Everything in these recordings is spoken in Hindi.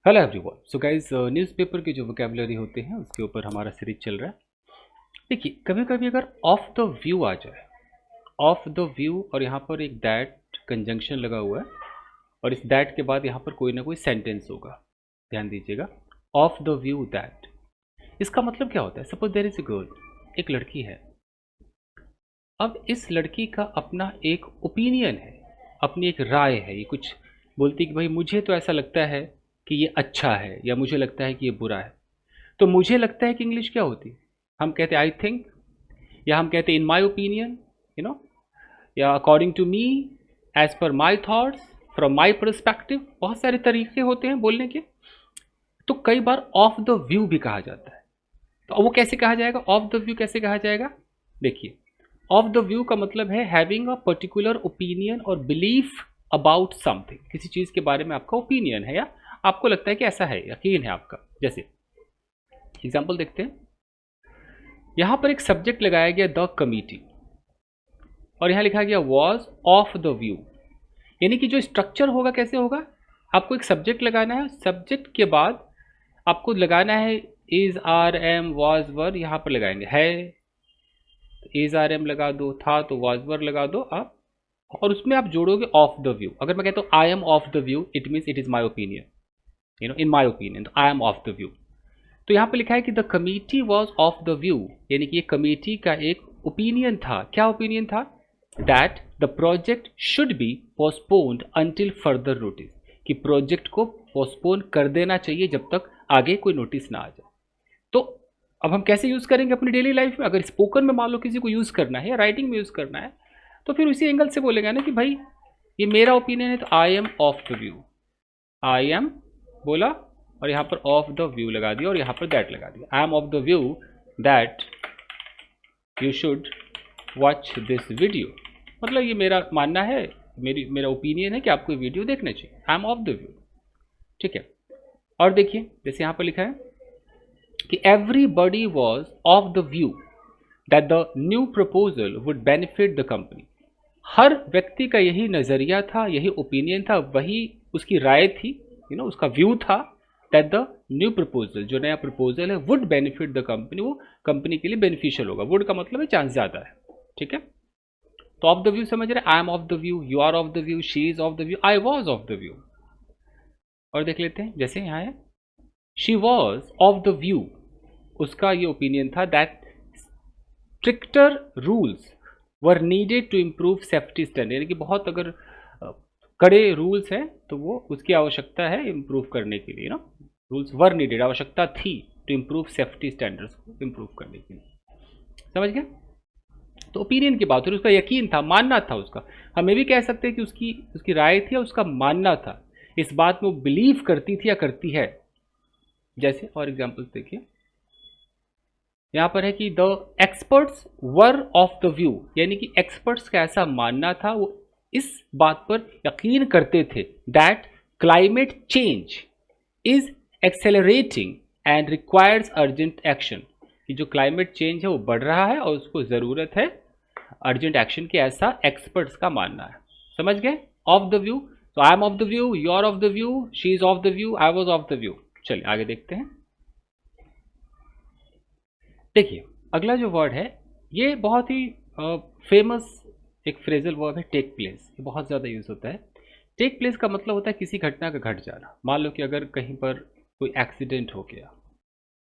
Hello everyone. So guys, newspaper के जो वोकेबलरी होते हैं उसके ऊपर हमारा सीरीज चल रहा है। देखिए, कभी कभी अगर ऑफ द व्यू आ जाए, ऑफ द व्यू और यहाँ पर एक दैट कंजंक्शन लगा हुआ है और इस दैट के बाद यहाँ पर कोई ना कोई सेंटेंस होगा। ध्यान दीजिएगा, ऑफ द व्यू दैट, इसका मतलब क्या होता है। Suppose there is a girl, एक लड़की है। अब इस लड़की का अपना एक ओपिनियन है, अपनी एक राय है। ये कुछ बोलती कि भाई मुझे तो ऐसा लगता है कि ये अच्छा है, या मुझे लगता है कि ये बुरा है। तो मुझे लगता है कि इंग्लिश क्या होती, हम कहते आई थिंक, या हम कहते in my opinion, you know, या according to me, as per my thoughts, from my perspective. बहुत सारे तरीके होते हैं बोलने के। तो कई बार ऑफ द व्यू भी कहा जाता है। तो वो कैसे कहा जाएगा, ऑफ द व्यू कैसे कहा जाएगा। देखिए, ऑफ द व्यू का मतलब है हैविंग अ पर्टिकुलर ओपिनियन और बिलीफ अबाउट समथिंग। किसी चीज के बारे में आपका ओपिनियन है या आपको लगता है कि ऐसा है, यकीन है आपका। जैसे एग्जाम्पल देखते हैं। यहां पर एक सब्जेक्ट लगाया गया द कमिटी, और यहां लिखा गया वॉज ऑफ द व्यू। यानी कि जो स्ट्रक्चर होगा कैसे होगा, आपको एक सब्जेक्ट लगाना है, सब्जेक्ट के बाद आपको लगाना है इज, आर, एम, वॉज, वर। यहां पर लगाएंगे है, इज, आर, एम लगा दो, था तो वॉज, वर लगा दो आप, और उसमें आप जोड़ोगे ऑफ द व्यू। अगर मैं कहता हूं I am of the view, it means it is my opinion, in my opinion, तो I am of the view. तो यहाँ पे लिखा है कि the committee was of the view, यानी कि ये कमिटी का एक ओपिनियन था। क्या ओपिनियन था, that the project should be postponed until further notice, कि प्रोजेक्ट को पोस्टपोन कर देना चाहिए जब तक आगे कोई नोटिस ना आ जाए। तो अब हम कैसे यूज करेंगे अपनी डेली लाइफ में। अगर स्पोकन में मान लो किसी को यूज करना है या राइटिंग में यूज करना है, तो फिर उसी एंगल से बोलेगा ना कि भाई ये मेरा ओपिनियन है, तो I am of the view, I am बोला और यहाँ पर ऑफ द व्यू लगा दिया और यहाँ पर दैट लगा दिया। आई am of the view that you should watch this video, मतलब ये मेरा मानना है, मेरा ओपिनियन है कि आपको ये वीडियो देखना चाहिए। आई एम ऑफ द व्यू, ठीक है। और देखिए, जैसे यहाँ पर लिखा है कि everybody was of the view that the new proposal would benefit the company. हर व्यक्ति का यही नजरिया था, यही ओपिनियन था, वही उसकी राय थी, उसका व्यू था, दैट द न्यू प्रपोजल, जो नया प्रपोजल है, वुड बेनिफिट द कंपनी, वो कंपनी के लिए बेनिफिशियल होगा। वुड का मतलब है चांस ज्यादा है, ठीक है। तो ऑफ द व्यू समझ रहे, I am of the view, you are of the view, she is of the view, I was of the view. और देख लेते हैं, जैसे यहाँ है she was of the view, उसका ये ओपिनियन था that stricter rules were needed to improve safety standard, यानी कि बहुत अगर कड़े रूल्स हैं तो वो उसकी आवश्यकता है इम्प्रूव करने के लिए, ना रूल्स वर नीडेड, आवश्यकता थी टू इम्प्रूव सेफ्टी स्टैंडर्ड्स को इम्प्रूव करने के लिए। समझ गया। तो ओपिनियन की बात हो रही, उसका यकीन था, मानना था उसका। हम ये भी कह सकते हैं कि उसकी उसकी राय थी और उसका मानना था, इस बात में वो बिलीव करती थी या करती है। जैसे और एग्जाम्पल्स देखिए, यहां पर है कि the experts were of the view, यानी कि एक्सपर्ट्स का ऐसा मानना था, वो इस बात पर यकीन करते थे that climate change is accelerating and requires urgent action, कि जो क्लाइमेट चेंज है वो बढ़ रहा है और उसको ज़रूरत है अर्जेंट एक्शन की, ऐसा एक्सपर्ट्स का मानना है। समझ गए, ऑफ द व्यू। तो I am of the view, you are of the view, she is of the view, I was of the view. चलिए आगे देखते हैं। देखिए, अगला जो वर्ड है ये बहुत ही फेमस एक फ्रेजल वर्ब है, टेक प्लेस। ये बहुत ज़्यादा यूज़ होता है। टेक प्लेस का मतलब होता है किसी घटना का घट जाना। मान लो कि अगर कहीं पर कोई एक्सीडेंट हो गया,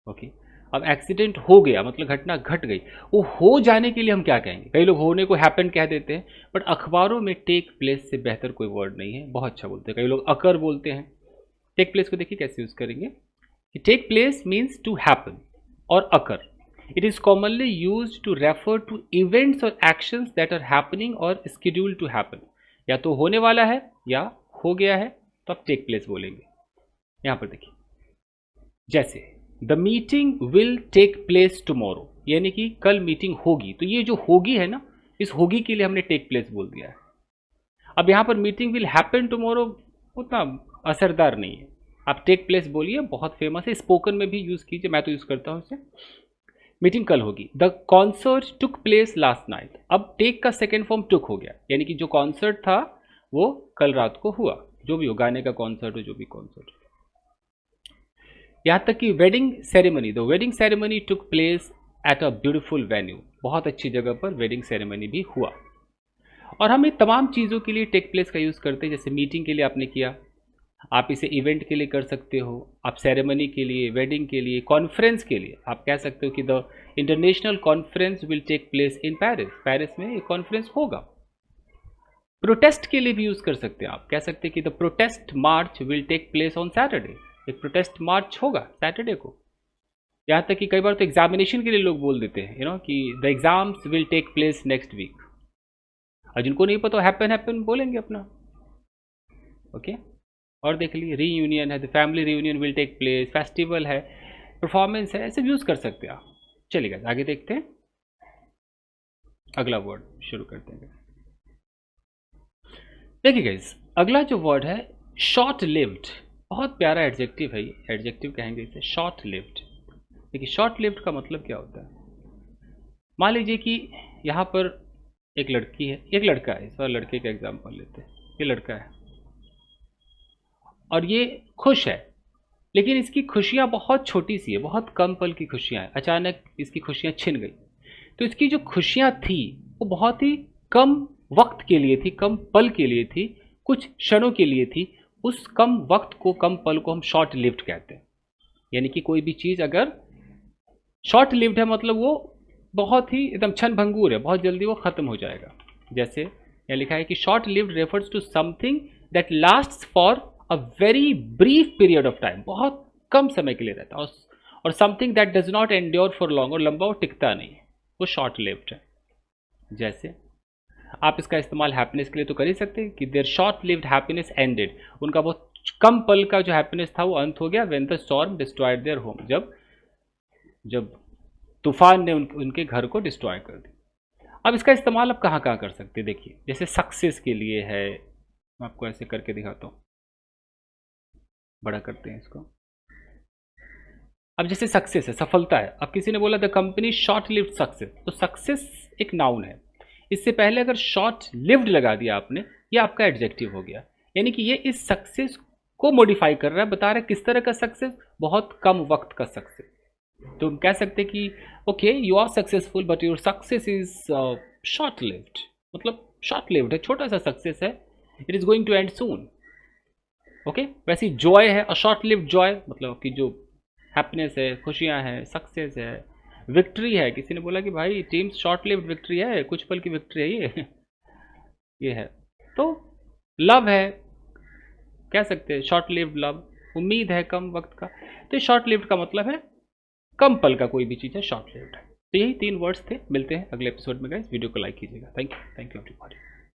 ओके, अब एक्सीडेंट हो गया मतलब घटना घट गई। वो हो जाने के लिए हम क्या कहेंगे, कई लोग होने को हैपन कह देते हैं, बट अखबारों में टेक प्लेस से बेहतर कोई वर्ड नहीं है, बहुत अच्छा बोलते हैं। कई लोग अकर बोलते हैं। टेक प्लेस को देखिए कैसे यूज़ करेंगे कि take place means to happen और occur. It is commonly used to refer to events or actions that are happening or scheduled to happen. या तो होने वाला है या हो गया है, तो आप टेक प्लेस बोलेंगे। यहां पर देखिए, जैसे the meeting will take place tomorrow, यानी कि कल मीटिंग होगी। तो ये जो होगी है ना, इस होगी के लिए हमने टेक प्लेस बोल दिया है। अब यहां पर मीटिंग विल हैपन टुमारो उतना असरदार नहीं है, आप टेक प्लेस बोलिए, बहुत फेमस है, स्पोकन में भी यूज कीजिए, मैं तो यूज करता हूं इसे। मीटिंग कल होगी। The concert took place last night. अब टेक का सेकेंड फॉर्म टुक हो गया, यानी कि जो कॉन्सर्ट था वो कल रात को हुआ, जो भी हो, गाने का कॉन्सर्ट हो, जो भी कॉन्सर्ट हो। यहाँ तक कि wedding ceremony, the wedding ceremony took place at a beautiful venue, बहुत अच्छी जगह पर वेडिंग सेरेमनी भी हुआ। और हम ये तमाम चीज़ों के लिए टेक प्लेस का यूज़ करते हैं, जैसे मीटिंग के लिए आपने किया, आप इसे इवेंट के लिए कर सकते हो, आप सेरेमनी के लिए, वेडिंग के लिए, कॉन्फ्रेंस के लिए आप कह सकते हो कि the international conference will take place in Paris, Paris में एक कॉन्फ्रेंस होगा। प्रोटेस्ट के लिए भी यूज़ कर सकते हैं, आप कह सकते हैं कि the protest march will take place on Saturday, एक प्रोटेस्ट मार्च होगा सैटरडे को। यहाँ तक कि कई बार तो एग्जामिनेशन के लिए लोग बोल देते हैं कि the exams will take place next week, और जिनको नहीं पता हैपन हैपन बोलेंगे अपना। ओके, और देख लीजिए रीयूनियन है, the family reunion will take place, festival है, परफॉर्मेंस है, ऐसे यूज़ कर सकते हैं आप। चलिए आगे देखते हैं, अगला वर्ड शुरू करते हैं। देखिए गाइस, अगला जो वर्ड है शॉर्ट लिव्ड, बहुत प्यारा एडजेक्टिव है ये, एडजेक्टिव कहेंगे इसे शॉर्ट लिव्ड। देखिए शॉर्ट लिव्ड का मतलब क्या होता है। मान लीजिए कि यहाँ पर एक लड़की है, एक लड़का है, इस बार लड़के का एग्जाम्पल लेते हैं, ये लड़का है और ये खुश है, लेकिन इसकी खुशियाँ बहुत छोटी सी है, बहुत कम पल की खुशियाँ हैं, अचानक इसकी खुशियाँ छिन गई। तो इसकी जो खुशियाँ थी वो बहुत ही कम वक्त के लिए थी, कम पल के लिए थी, कुछ क्षणों के लिए थी। उस कम वक्त को, कम पल को हम शॉर्ट लिव्ड कहते हैं। यानी कि कोई भी चीज़ अगर शॉर्ट लिव्ड है मतलब वो बहुत ही एकदम क्षण भंगुर है, बहुत जल्दी वो ख़त्म हो जाएगा। जैसे यहाँ लिखा है कि short lived refers to something that lasts for a very brief period of time, बहुत कम समय के लिए रहता है, और something that does not endure for long, और लंबा वो टिकता नहीं है, वो शॉर्ट लिव्ड है। जैसे आप इसका इस्तेमाल हैप्पीनेस के लिए तो कर ही सकते हैं कि their short lived happiness ended, उनका बहुत कम पल का जो हैप्पीनेस था वो अंत हो गया। When the storm destroyed their home, जब तूफान ने उनके घर को डिस्ट्रॉय कर दिया। अब इसका इस्तेमाल आप कहाँ कहाँ कर सकते हैं, देखिए जैसे सक्सेस के लिए है, मैं आपको ऐसे करके दिखाता हूँ, बड़ा करते हैं इसको। अब जैसे सक्सेस है, सफलता है, अब किसी ने बोला the company short lived success, तो सक्सेस एक नाउन है, इससे पहले अगर शॉर्ट लिव्ड लगा दिया आपने, ये आपका एडजेक्टिव हो गया। यानी कि ये इस सक्सेस को मॉडिफाई कर रहा है, बता रहा है किस तरह का सक्सेस, बहुत कम वक्त का सक्सेस। तो हम कह सकते हैं कि okay you are successful but your success is short lived, मतलब शॉर्ट लिव्ड है, छोटा सा सक्सेस है, it is going to end soon. Okay, वैसे जॉय है, अ शॉर्ट लिव्ड जॉय, मतलब कि जो हैप्पीनेस है, खुशियां हैं, सक्सेस है, विक्ट्री है, किसी ने बोला कि भाई टीम शॉर्ट लिव्ड विक्ट्री है, कुछ पल की विक्ट्री है ये है। तो लव है, कह सकते हैं शॉर्ट लिव्ड लव, उम्मीद है कम वक्त का, तो शॉर्ट लिव्ड का मतलब है कम पल का कोई भी चीज़ है शॉर्ट लिव्ड है। तो यही 3 वर्ड्स थे, मिलते हैं अगले एपिसोड में गाइस, वीडियो को लाइक कीजिएगा। Thank you everybody.